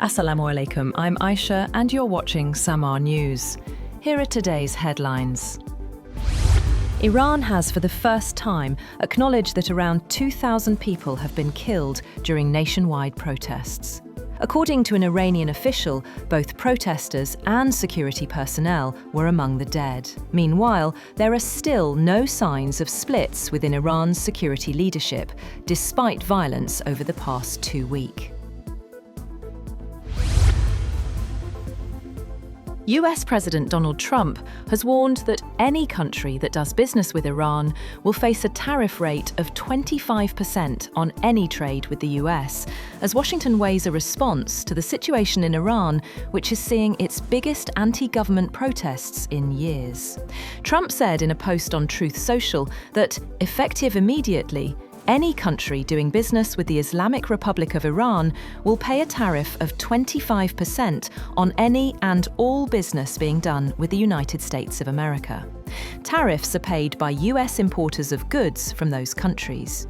Assalamu alaikum, I'm Aisha and you're watching Samaa News. Here are today's headlines. Iran has for the first time acknowledged that around 2,000 people have been killed during nationwide protests. According to an Iranian official, both protesters and security personnel were among the dead. Meanwhile, there are still no signs of splits within Iran's security leadership, despite violence over the past 2 weeks. US President Donald Trump has warned that any country that does business with Iran will face a tariff rate of 25% on any trade with the US, as Washington weighs a response to the situation in Iran, which is seeing its biggest anti-government protests in years. Trump said in a post on Truth Social that, effective immediately, any country doing business with the Islamic Republic of Iran will pay a tariff of 25% on any and all business being done with the United States of America. Tariffs are paid by US importers of goods from those countries.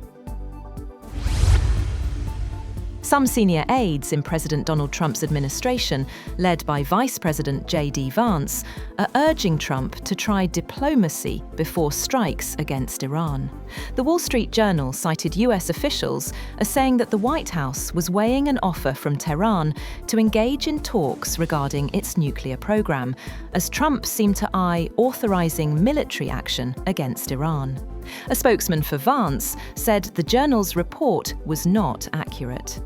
Some senior aides in President Donald Trump's administration, led by Vice President Vance, are urging Trump to try diplomacy before strikes against Iran. The Wall Street Journal cited US officials as saying that the White House was weighing an offer from Tehran to engage in talks regarding its nuclear program, as Trump seemed to eye authorizing military action against Iran. A spokesman for Vance said the journal's report was not accurate.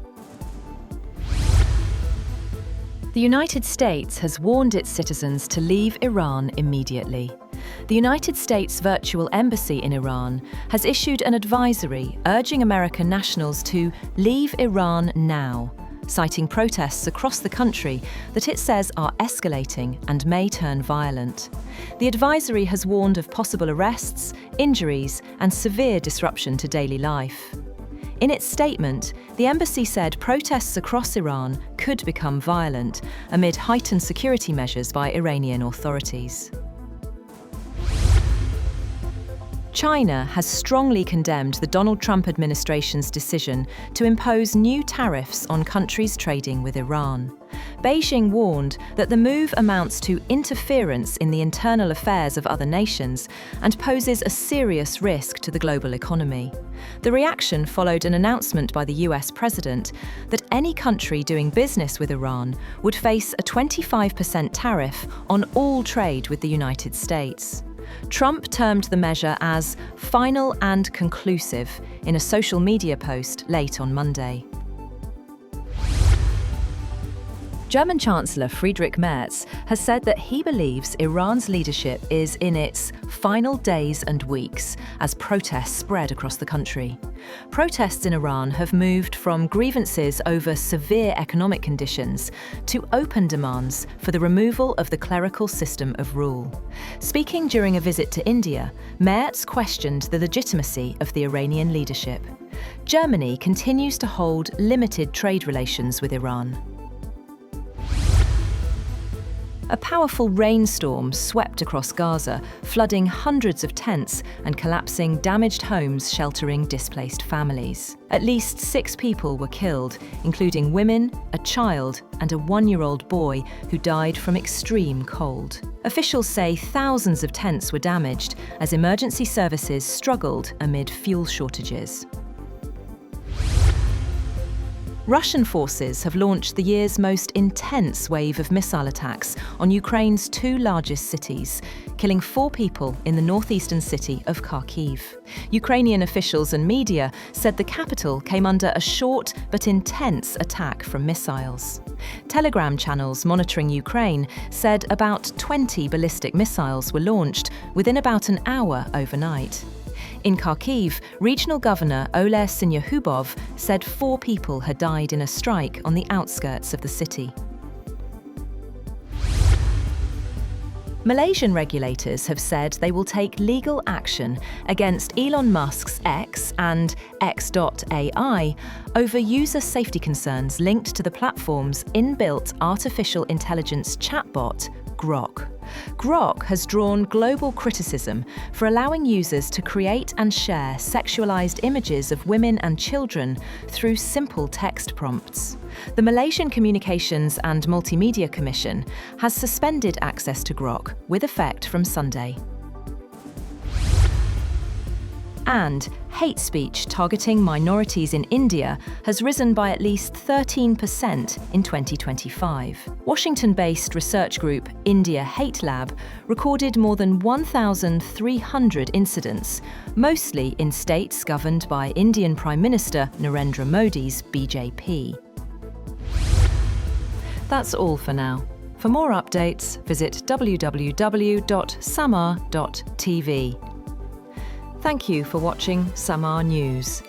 The United States has warned its citizens to leave Iran immediately. The United States Virtual Embassy in Iran has issued an advisory urging American nationals to leave Iran now, citing protests across the country that it says are escalating and may turn violent. The advisory has warned of possible arrests, injuries, and severe disruption to daily life. In its statement, the embassy said protests across Iran could become violent amid heightened security measures by Iranian authorities. China has strongly condemned the Donald Trump administration's decision to impose new tariffs on countries trading with Iran. Beijing warned that the move amounts to interference in the internal affairs of other nations and poses a serious risk to the global economy. The reaction followed an announcement by the US president that any country doing business with Iran would face a 25% tariff on all trade with the United States. Trump termed the measure as final and conclusive in a social media post late on Monday. German Chancellor Friedrich Merz has said that he believes Iran's leadership is in its final days and weeks as protests spread across the country. Protests in Iran have moved from grievances over severe economic conditions to open demands for the removal of the clerical system of rule. Speaking during a visit to India, Merz questioned the legitimacy of the Iranian leadership. Germany continues to hold limited trade relations with Iran. A powerful rainstorm swept across Gaza, flooding hundreds of tents and collapsing damaged homes sheltering displaced families. At least 6 people were killed, including women, a child, and a 1-year-old boy who died from extreme cold. Officials say thousands of tents were damaged as emergency services struggled amid fuel shortages. Russian forces have launched the year's most intense wave of missile attacks on Ukraine's 2 largest cities, killing 4 people in the northeastern city of Kharkiv. Ukrainian officials and media said the capital came under a short but intense attack from missiles. Telegram channels monitoring Ukraine said about 20 ballistic missiles were launched within about an hour overnight. In Kharkiv, Regional Governor Oleg Sinyahubov said 4 people had died in a strike on the outskirts of the city. Malaysian regulators have said they will take legal action against Elon Musk's X and X.AI over user safety concerns linked to the platform's inbuilt artificial intelligence chatbot, Grok. Grok has drawn global criticism for allowing users to create and share sexualized images of women and children through simple text prompts. The Malaysian Communications and Multimedia Commission has suspended access to Grok with effect from Sunday. And hate speech targeting minorities in India has risen by at least 13% in 2025. Washington-based research group India Hate Lab recorded more than 1,300 incidents, mostly in states governed by Indian Prime Minister Narendra Modi's BJP. That's all for now. For more updates, visit www.samaa.tv. Thank you for watching Samaa News.